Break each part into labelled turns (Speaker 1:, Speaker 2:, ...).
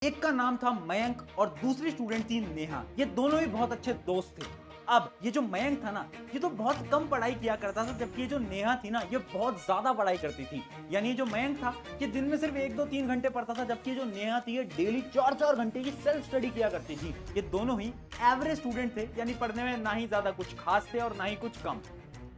Speaker 1: एक का नाम था मयंक और दूसरी स्टूडेंट थी नेहा। ये दोनों ही बहुत अच्छे दोस्त थे। अब ये जो मयंक था ना, ये तो बहुत कम पढ़ाई किया करता था, जबकि ये जो नेहा थी ना, ये बहुत ज्यादा पढ़ाई करती थी। यानी ये जो मयंक था, ये दिन में सिर्फ 1 2 3 घंटे पढ़ता था, जबकि ये जो नेहा थी, ये डेली 4 4 घंटे की सेल्फ स्टडी किया करती थी। ये दोनों ही एवरेज स्टूडेंट थे, यानी पढ़ने में ना ही ज्यादा कुछ खास थे और ना ही कुछ कम।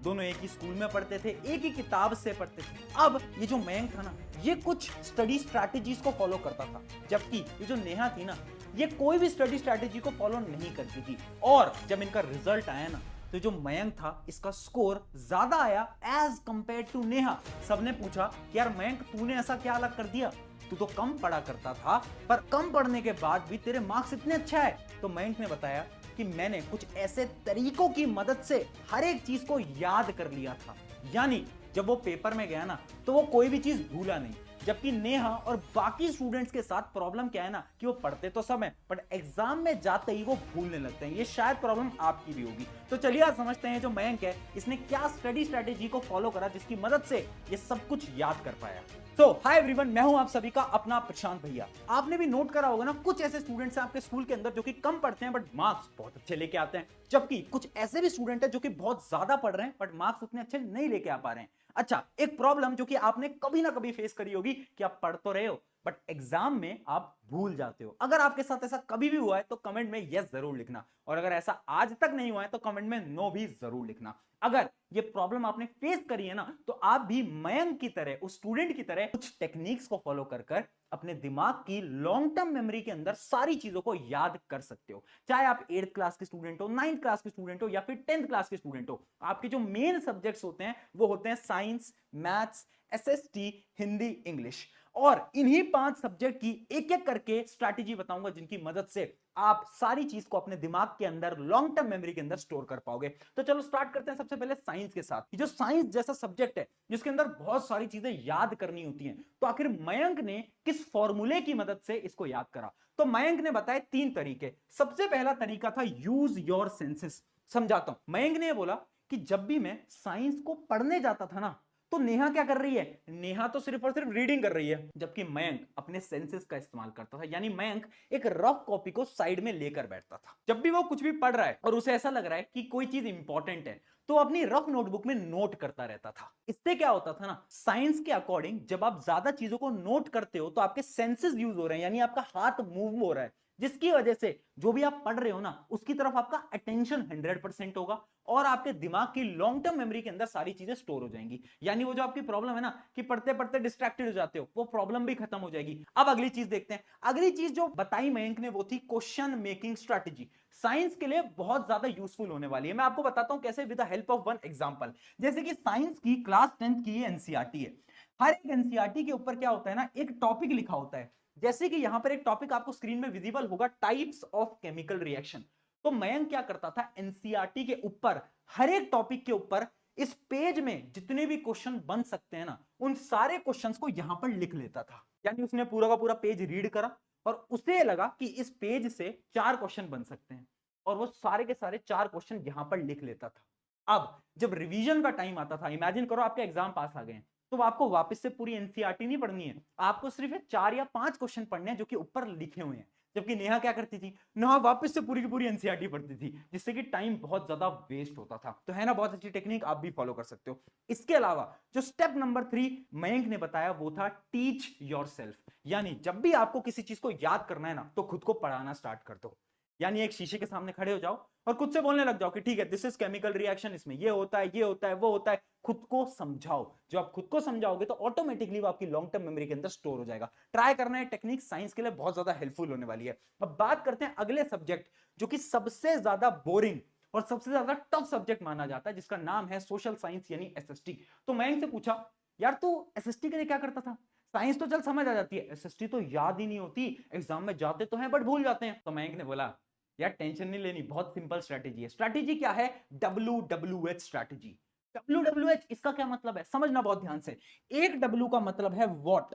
Speaker 1: दोनों एक ही स्कूल में पढ़ते थे, एक ही किताब से पढ़ते थे। अब ये जो मयंक था ना, ये कुछ स्टडी स्ट्रैटेजीज को फॉलो करता था, जबकि ये जो नेहा थी ना, ये कोई भी स्टडी स्ट्रैटेजी को फॉलो नहीं करती थी। और जब इनका रिजल्ट आया ना, तो जो मयंक था, इसका स्कोर ज्यादा आया एज कंपेयर टू नेहा। सबने पूछा कि यार मयंक, तूने ऐसा क्या अलग कर दिया? तू तो कम पढ़ा करता था, पर कम पढ़ने के बाद भी तेरे मार्क्स इतने अच्छे आए। तो मयंक ने बताया कि मैंने कुछ ऐसे तरीकों की मदद से हर एक चीज को याद कर लिया था। यानी जब वो पेपर में गया ना, तो वो कोई भी चीज भूला नहीं। जबकि नेहा और बाकी स्टूडेंट्स के साथ प्रॉब्लम क्या है ना, कि वो पढ़ते तो सब है, पर एग्जाम में जाते ही वो भूलने लगते हैं। ये शायद प्रॉब्लम आपकी भी होगी। तो चलिए आज समझते हैं जो मयंक है, इसने क्या स्टडी स्ट्रेटेजी को फॉलो करा जिसकी मदद से ये सब कुछ याद कर पाया। तो हाय एवरीवन, मैं हूं आप सभी का अपना प्रशांत भैया। आपने भी नोट करा होगा ना, कुछ ऐसे स्टूडेंट्स हैं आपके स्कूल के अंदर जो कि कम पढ़ते हैं बट मार्क्स बहुत अच्छे लेके आते हैं, जबकि कुछ ऐसे भी स्टूडेंट हैं जो कि बहुत ज्यादा पढ़ रहे हैं बट मार्क्स उतने अच्छे नहीं लेके आ पा रहे हैं। अच्छा, एक प्रॉब्लम जो कि आपने कभी ना कभी फेस करी होगी कि आप पढ़ तो रहे हो बट एग्जाम में आप भूल जाते हो। अगर आपके साथ ऐसा कभी भी हुआ है तो कमेंट में यस जरूर लिखना, और अगर ऐसा आज तक नहीं हुआ है तो कमेंट में नो भी जरूर लिखना। अगर ये प्रॉब्लम आपने फेस करी है ना, तो आप भी मयंक की तरह, उस स्टूडेंट की तरह कुछ टेक्निक्स को फॉलो कर कर अपने दिमाग की लॉन्ग टर्म मेमोरी के अंदर सारी चीजों को याद कर सकते हो। चाहे आप 8th क्लास के स्टूडेंट हो, 9th क्लास के स्टूडेंट हो या फिर 10th क्लास के स्टूडेंट हो, आपके जो मेन सब्जेक्ट्स होते हैं वो होते हैं science, maths, SST, Hindi, English. और इन्हीं 5 सब्जेक्ट की एक एक करके स्ट्रैटेजी बताऊंगा जिनकी मदद से आप सारी चीज को अपने दिमाग के अंदर लॉन्ग टर्म मेमोरी के अंदर स्टोर कर पाओगे। तो चलो स्टार्ट करते हैं सबसे पहले साइंस के साथ। जो साइंस जैसा सब्जेक्ट है जिसके अंदर बहुत सारी चीजें याद करनी होती हैं, तो आखिर मयंक ने किस फॉर्मूले की मदद से इसको याद करा? तो मयंक ने बताए 3 तरीके। सबसे पहला तरीका था यूज योर सेंसेस। समझाता हूं। मयंक ने बोला कि जब भी मैं साइंस को पढ़ने जाता था ना, तो नेहा क्या कर रही है? नेहा तो सिर्फ और सिर्फ रीडिंग कर रही है, जबकि मयंक अपने सेंसेस का इस्तेमाल करता था। यानी मयंक एक रफ कॉपी को साइड में लेकर बैठता था। जब भी वो कुछ भी पढ़ रहा है और उसे ऐसा लग रहा है कि कोई चीज इंपॉर्टेंट है, तो अपनी रफ नोटबुक में नोट करता रहता था। इससे क्या होता था ना, साइंस के अकॉर्डिंग जब आप ज्यादा चीजों को नोट करते हो तो आपके सेंसेस यूज हो रहे हैं, यानी आपका हाथ मूव हो रहा है, जिसकी वजह से जो भी आप पढ़ रहे हो ना, उसकी तरफ आपका अटेंशन 100% होगा और आपके दिमाग की लॉन्ग टर्म मेमोरी के अंदर सारी चीजें स्टोर हो जाएंगी। यानी वो जो आपकी प्रॉब्लम है ना कि पढ़ते पढ़ते डिस्ट्रैक्टेड हो जाते हो, वो प्रॉब्लम भी खत्म हो जाएगी। अब अगली चीज देखते हैं। अगली चीज जो बताई मयंक ने वो थी क्वेश्चन मेकिंग स्ट्रैटेजी। साइंस के लिए बहुत ज्यादा यूजफुल होने वाली है। मैं आपको बताता हूं कैसे, with the help of one example. जैसे कि साइंस की क्लास 10th की एनसीईआरटी है। हर एक एनसीईआरटी के ऊपर क्या होता है ना, एक टॉपिक लिखा होता है। जैसे कि यहां पर एक टॉपिक आपको स्क्रीन में विजिबल होगा, टाइप्स ऑफ केमिकल रिएक्शन। तो मयंक क्या करता था, एनसीईआरटी के ऊपर हर एक टॉपिक के ऊपर इस पेज में जितने भी क्वेश्चन बन सकते हैं ना, उन सारे क्वेश्चंस को यहां पर लिख लेता था। यानी उसने पूरा का पूरा पेज रीड करा और उसे लगा कि इस पेज से 4 क्वेश्चन बन सकते हैं, और वो सारे के सारे 4 क्वेश्चन यहां पर लिख लेता था। अब जब रिवीजन का टाइम आता था, इमेजिन करो आपके एग्जाम पास आ गए हैं, तो आपको वापस से पूरी एनसीईआरटी नहीं पढ़नी है, आपको सिर्फ 4 या 5 क्वेश्चन पढ़ने हैं जो कि ऊपर लिखे हुए हैं। जबकि नेहा क्या करती थी, नेहा वापस से पूरी की पूरी एनसीईआरटी पढ़ती थी, जिससे कि टाइम बहुत ज्यादा वेस्ट होता था। तो है ना बहुत अच्छी टेक्निक, आप भी फॉलो कर सकते हो। इसके अलावा जो स्टेप नंबर 3 मयंक ने बताया वो था टीच योरसेल्फ। यानी जब भी आपको किसी चीज को याद करना है ना, तो खुद को पढ़ाना स्टार्ट कर दो। यानी एक शीशे के सामने खड़े हो जाओ और खुद से बोलने लग जाओ कि ठीक है, दिस इज केमिकल रिएक्शन, इसमें ये होता है, ये होता है, वो होता है। खुद को समझाओ। जो आप खुद को समझाओगे तो ऑटोमेटिकली वो आपकी लॉन्ग टर्म मेमोरी के अंदर स्टोर हो जाएगा। ट्राई करना है टेक्निक, साइंस के लिए बहुत ज्यादा हेल्पफुल होने वाली है। अब बात करते हैं अगले सब्जेक्ट, जो कि सबसे ज्यादा बोरिंग और सबसे ज्यादा टफ सब्जेक्ट माना जाता है, जिसका नाम है सोशल साइंस यानी एसएसटी। तो मैं इनसे पूछा, यार तू एसएसटी के लिए क्या करता था? साइंस तो चल समझ आ जाती है, एसएसटी तो याद ही नहीं होती, एग्जाम में जाते तो हैं बट भूल जाते हैं। तो मयंक ने बोला, यार टेंशन नहीं लेनी, बहुत सिंपल स्ट्रैटेजी है। स्ट्रैटेजी क्या है? WWH strategy. WWH इसका क्या मतलब है, समझना बहुत ध्यान से। एक W का मतलब है व्हाट,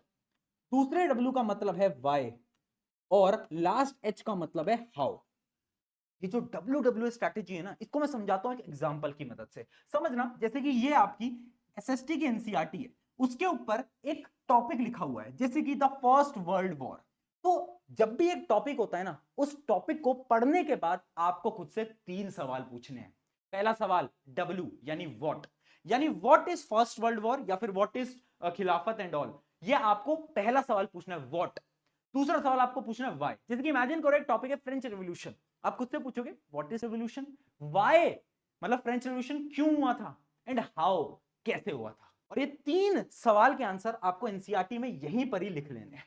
Speaker 1: दूसरे W का मतलब है व्हाई, और लास्ट H का मतलब है हाउ। ये जो WWH स्ट्रैटेजी है ना, इसको मैं समझाता हूं एक एग्जांपल की मदद से। समझना, जैसे कि ये आपकी एसएसटी की एनसीईआरटी है, उसके ऊपर एक टॉपिक लिखा हुआ है, जैसे कि द फर्स्ट वर्ल्ड वॉर। तो जब भी एक टॉपिक होता है ना, उस टॉपिक को पढ़ने के बाद आपको खुद से 3 सवाल पूछने हैं। पहला सवाल W यानी what is first world war या फिर व्हाट इज खिलाफत एंड ऑल, ये आपको पहला सवाल पूछना है व्हाट। दूसरा सवाल आपको पूछना है व्हाई। जैसे कि इमेजिन करो एक टॉपिक है फ्रेंच रेवोल्यूशन, आप खुद से पूछोगे व्हाट इज रेवोल्यूशन, व्हाई मतलब फ्रेंच रेवोल्यूशन क्यों हुआ था, एंड हाउ कैसे हुआ था। और ये 3 सवाल के आंसर आपको एनसीईआरटी में यहीं पर ही लिख लेने हैं।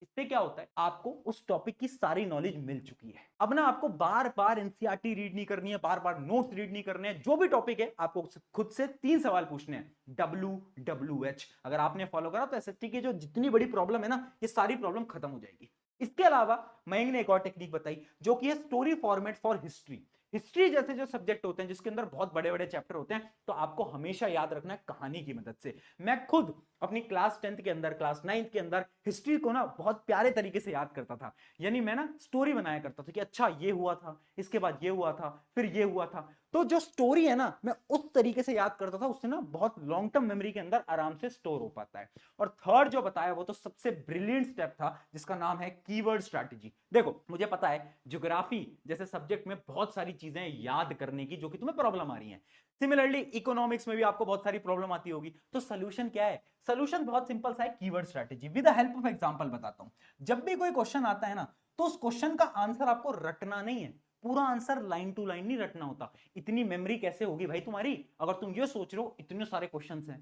Speaker 1: इससे क्या होता है, आपको उस टॉपिक की सारी नॉलेज मिल चुकी है। अब ना आपको बार बार एनसीईआरटी रीड नहीं करनी है, बार बार नोट्स रीड नहीं करने हैं। जो भी टॉपिक है आपको खुद से 3 सवाल पूछने हैं, WWH। अगर आपने फॉलो करा तो एसएसटी की जो जितनी बड़ी प्रॉब्लम है ना, ये सारी प्रॉब्लम खत्म हो जाएगी। इसके अलावा मयंक ने एक और टेक्निक बताई जो कि है story format for history. History जैसे जो सब्जेक्ट होते हैं जिसके अंदर बहुत बड़े बड़े चैप्टर होते हैं, तो आपको हमेशा याद रखना है कहानी की मदद से। मैं खुद अपनी क्लास 10th के अंदर, क्लास 9th के अंदर हिस्ट्री को ना बहुत प्यारे तरीके से याद करता था। यानी मैं ना स्टोरी बनाया करता था कि अच्छा ये हुआ था, इसके बाद ये हुआ था, फिर ये हुआ था। तो जो स्टोरी है ना, मैं उस तरीके से याद करता था, उससे ना बहुत लॉन्ग टर्म मेमोरी के अंदर आराम से स्टोर हो पाता है। और थर्ड जो बताया वो तो सबसे ब्रिलियंट स्टेप था, जिसका नाम है कीवर्ड स्ट्रैटेजी। देखो मुझे पता है ज्योग्राफी जैसे सब्जेक्ट में बहुत सारी चीजें याद करने की जो कि तुम्हें प्रॉब्लम आ रही है। सिमिलरली इकोनॉमिक्स में भी आपको बहुत सारी प्रॉब्लम आती होगी। तो सोल्यूशन क्या है, सोल्यूशन बहुत सिंपल सा है, keyword strategy. With the help of example बताता हूं। जब भी कोई क्वेश्चन आता है ना, तो उस क्वेश्चन का आंसर आपको रटना नहीं है, पूरा आंसर लाइन टू लाइन नहीं रटना होता। इतनी मेमोरी कैसे होगी भाई तुम्हारी, अगर तुम ये सोच रहे हो इतने सारे क्वेश्चंस हैं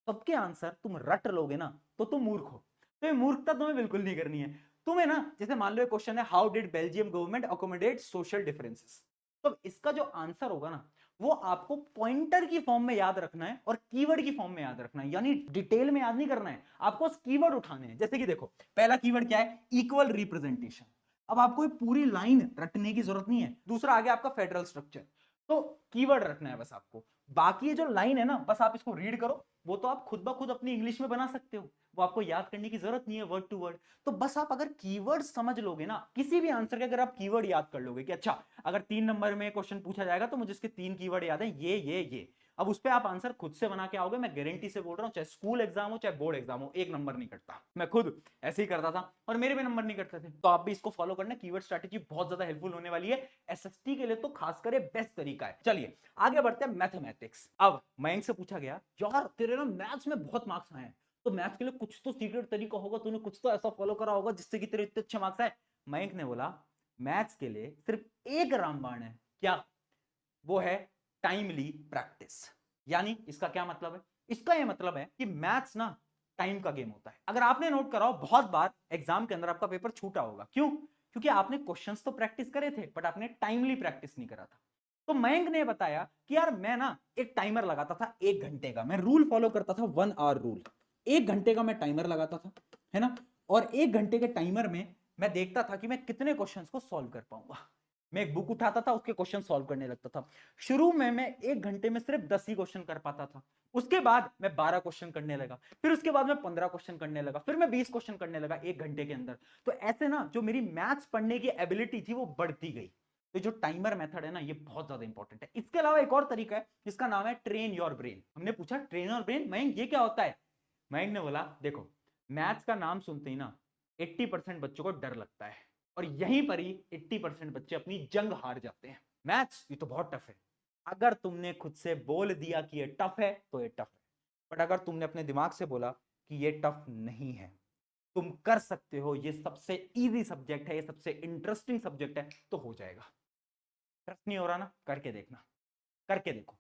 Speaker 1: सबके आंसर तुम रट लोगे ना, तो तुम मूर्ख हो। तो ये मूर्खता तुम्हें बिल्कुल नहीं करनी है। तुम्हें ना, जैसे मान लो एक क्वेश्चन है, how did Belgium government accommodate social differences, तो इसका जो आंसर होगा ना, वो आपको पॉइंटर की फॉर्म में याद रखना है और कीवर्ड की फॉर्म में याद रखना है। यानी डिटेल में याद नहीं करना है, आपको कीवर्ड उठाने हैं। जैसे कि देखो पहला कीवर्ड क्या है, इक्वल रिप्रेजेंटेशन। अब आपको पूरी लाइन रटने की जरूरत नहीं है। दूसरा आ गया आपका फेडरल स्ट्रक्चर। तो कीवर्ड रखना है बस आपको, बाकी ये जो लाइन है ना, बस आप इसको रीड करो, वो तो आप खुद ब खुद अपनी इंग्लिश में बना सकते हो, वो आपको याद करने की जरूरत नहीं है वर्ड टू वर्ड। तो बस आप अगर कीवर्ड समझ लोगे ना, किसी भी आंसर के अगर आप कीवर्ड याद कर लोगे कि अच्छा अगर 3 नंबर में क्वेश्चन पूछा जाएगा तो मुझे इसके 3 कीवर्ड याद है, ये, अब उस पर आप आंसर खुद से बना के आओगे। मैं गारंटी से बोल रहा हूं, चाहे स्कूल एग्जाम हो चाहे बोर्ड एग्जाम हो, 1 नंबर नहीं कटता। मैं खुद ऐसे ही करता था और मेरे भी नंबर नहीं कटते थे। तो आप भी इसको फॉलो करना, कीवर्ड स्ट्रैटेजी बहुत ज्यादा हेल्पफुल होने वाली है। एसएसटी के लिए तो खासकर बेस्ट तरीका है। चलिए आगे बढ़ते हैं, मैथमेटिक्स। अब मयंक से पूछा गया, यार तेरे ना मैथ्स में बहुत मार्क्स आए हैं, तो मैथ्स के लिए कुछ तो सीक्रेट तरीका होगा, तूने कुछ तो ऐसा फॉलो करा होगा जिससे कि तेरे इतने अच्छे मार्क्स आए। मयंक ने बोला, मैथ्स के लिए सिर्फ एक रामबाण है, क्या? वो है टाइमली प्रैक्टिस। यानी इसका क्या मतलब है, इसका यह मतलब है कि मैथ्स ना टाइम का गेम होता है। अगर आपने नोट करा हो, बहुत बार एग्जाम के अंदर आपका पेपर छूटा होगा, क्यों? क्योंकि आपने क्वेश्चंस तो प्रैक्टिस करे थे बट आपने टाइमली प्रैक्टिस नहीं करा था। तो मयंक ने बताया कि यार मैं ना एक टाइमर लगाता था 1 घंटे का, मैं रूल फॉलो करता था 1 आवर रूल। 1 घंटे का मैं टाइमर लगाता था, है ना, और 1 घंटे के टाइमर में मैं देखता था कि मैं कितने क्वेश्चंस को सॉल्व कर पाऊंगा। मैं एक बुक उठाता था, उसके क्वेश्चन सॉल्व करने लगता था। शुरू में मैं 1 घंटे में सिर्फ 10 ही क्वेश्चन कर पाता था, उसके बाद मैं 12 क्वेश्चन करने लगा, फिर उसके बाद मैं 15 क्वेश्चन करने लगा, फिर मैं 20 क्वेश्चन करने लगा 1 घंटे के अंदर। तो ऐसे ना जो मेरी मैथ्स पढ़ने की एबिलिटी थी वो बढ़ती गई। तो जो टाइमर मेथड है ना, ये बहुत ज्यादा इंपॉर्टेंट है। इसके अलावा एक और तरीका है जिसका नाम है ट्रेन योर ब्रेन। हमने पूछा ट्रेन योर ब्रेन, मयंक ये क्या होता है? मयंक ने बोला, देखो मैथ्स का नाम सुनते ही ना 80% बच्चों को डर लगता है, और यहीं पर ही 80% बच्चे अपनी जंग हार जाते हैं। मैथ्स ये तो बहुत टफ है। अगर तुमने खुद से बोल दिया कि ये टफ है तो ये टफ है, बट अगर तुमने अपने दिमाग से बोला कि ये टफ नहीं है, तुम कर सकते हो, ये सबसे इजी सब्जेक्ट है, ये सबसे इंटरेस्टिंग सब्जेक्ट है, तो हो जाएगा। ट्रस्ट नहीं हो रहा ना, करके देखना, करके देखो।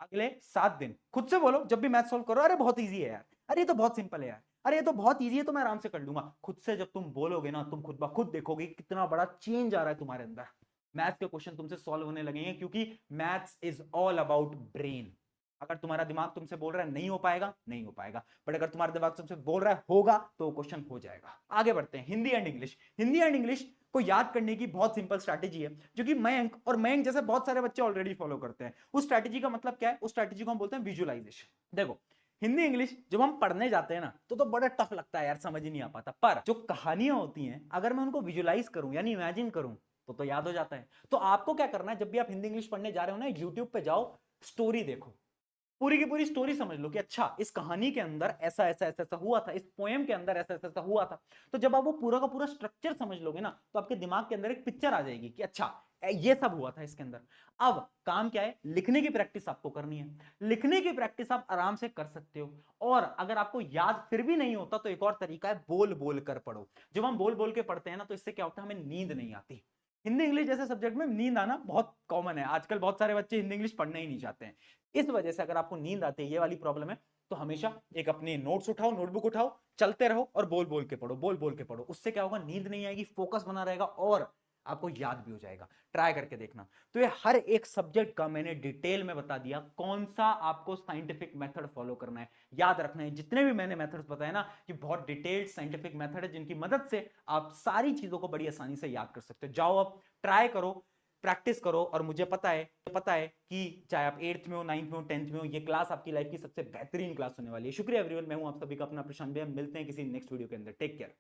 Speaker 1: अगले 7 दिन खुद से बोलो जब भी मैथ सॉल्व करो, अरे बहुत इजी है यार, अरे ये तो बहुत सिंपल है यार, अरे ये तो बहुत इजी है, तो मैं आराम से कर लूंगा। खुद से जब तुम बोलोगे ना, तुम खुद ब खुद देखोगे कितना बड़ा चेंज आ रहा है तुम्हारे अंदर। मैथ्स के क्वेश्चन तुमसे सॉल्व होने लगेंगे, क्योंकि maths is all about brain. अगर तुम्हारा दिमाग तुमसे बोल रहा है नहीं हो पाएगा, नहीं हो पाएगा, बट अगर तुम्हारा दिमाग तुमसे बोल रहा है होगा, तो क्वेश्चन हो जाएगा। आगे बढ़ते हैं, Hindi and English. Hindi and English को याद करने की बहुत सिंपल स्ट्रैटेजी है, जो कि मयंक और मयंक जैसे बहुत सारे बच्चे ऑलरेडी फॉलो करते हैं। उस स्ट्रैटेजी का मतलब क्या है? उस स्ट्रैटेजी को हम बोलते हैं विजुअलाइजेशन। देखो हिंदी इंग्लिश जब हम पढ़ने जाते हैं ना, तो बड़ा टफ लगता है यार, समझ ही नहीं आ पाता। पर जो कहानियां होती हैं, अगर मैं उनको विजुअलाइज करूं यानी इमेजिन करूं, तो याद हो जाता है। तो आपको क्या करना है, जब भी आप हिंदी इंग्लिश पढ़ने जा रहे हो ना, यूट्यूब पे जाओ, स्टोरी देखो, पूरी की पूरी स्टोरी समझ लो कि अच्छा इस कहानी के अंदर ऐसा ऐसा ऐसा ऐसा हुआ था, इस पोएम के अंदर ऐसा ऐसा ऐसा हुआ था। तो जब आप वो पूरा का पूरा स्ट्रक्चर समझ लोगे ना, तो आपके दिमाग के अंदर एक पिक्चर आ जाएगी कि अच्छा ये सब हुआ था इसके अंदर। अब काम क्या है, लिखने की प्रैक्टिस आपको करनी है। लिखने की प्रैक्टिस आप आराम से कर सकते हो, और अगर आपको याद फिर भी नहीं होता तो एक और तरीका है, बोल बोल कर पढ़ो। जब हम बोल बोल के पढ़ते हैं ना, तो इससे क्या होता है, हमें नींद नहीं आती। हिंदी इंग्लिश जैसे सब्जेक्ट में नींद आना बहुत कॉमन है, आजकल बहुत सारे बच्चे हिंदी इंग्लिश पढ़ना ही नहीं चाहते हैं। इस वजह से अगर आपको नींद आती है, ये वाली प्रॉब्लम है, तो हमेशा एक अपने नोट्स उठाओ, नोटबुक उठाओ, चलते रहो और बोल बोल के पढ़ो, बोल बोल के पढ़ो। उससे क्या होगा, नींद नहीं आएगी, फोकस बना रहेगा और आपको याद भी हो जाएगा। ट्राई करके देखना। तो ये हर एक सब्जेक्ट का मैंने डिटेल में बता दिया, कौन सा आपको साइंटिफिक मेथड फॉलो करना है। याद रखना है, जितने भी मैंने मेथड्स बताए ना, ये बहुत डिटेल्ड साइंटिफिक मेथड है, जिनकी मदद से आप सारी चीजों को बड़ी आसानी से याद कर सकते हो। जाओ अब ट्राई करो, प्रैक्टिस करो, और मुझे पता है कि चाहे आप 8th में हो, 9th में हो, 10th में हो, ये क्लास आपकी लाइफ की सबसे बेहतरीन क्लास होने वाली है। शुक्रिया एवरीवन, मैं हूं आप सभी का अपना प्रशांत भैया। मिलते हैं किसी नेक्स्ट वीडियो के अंदर। Take care.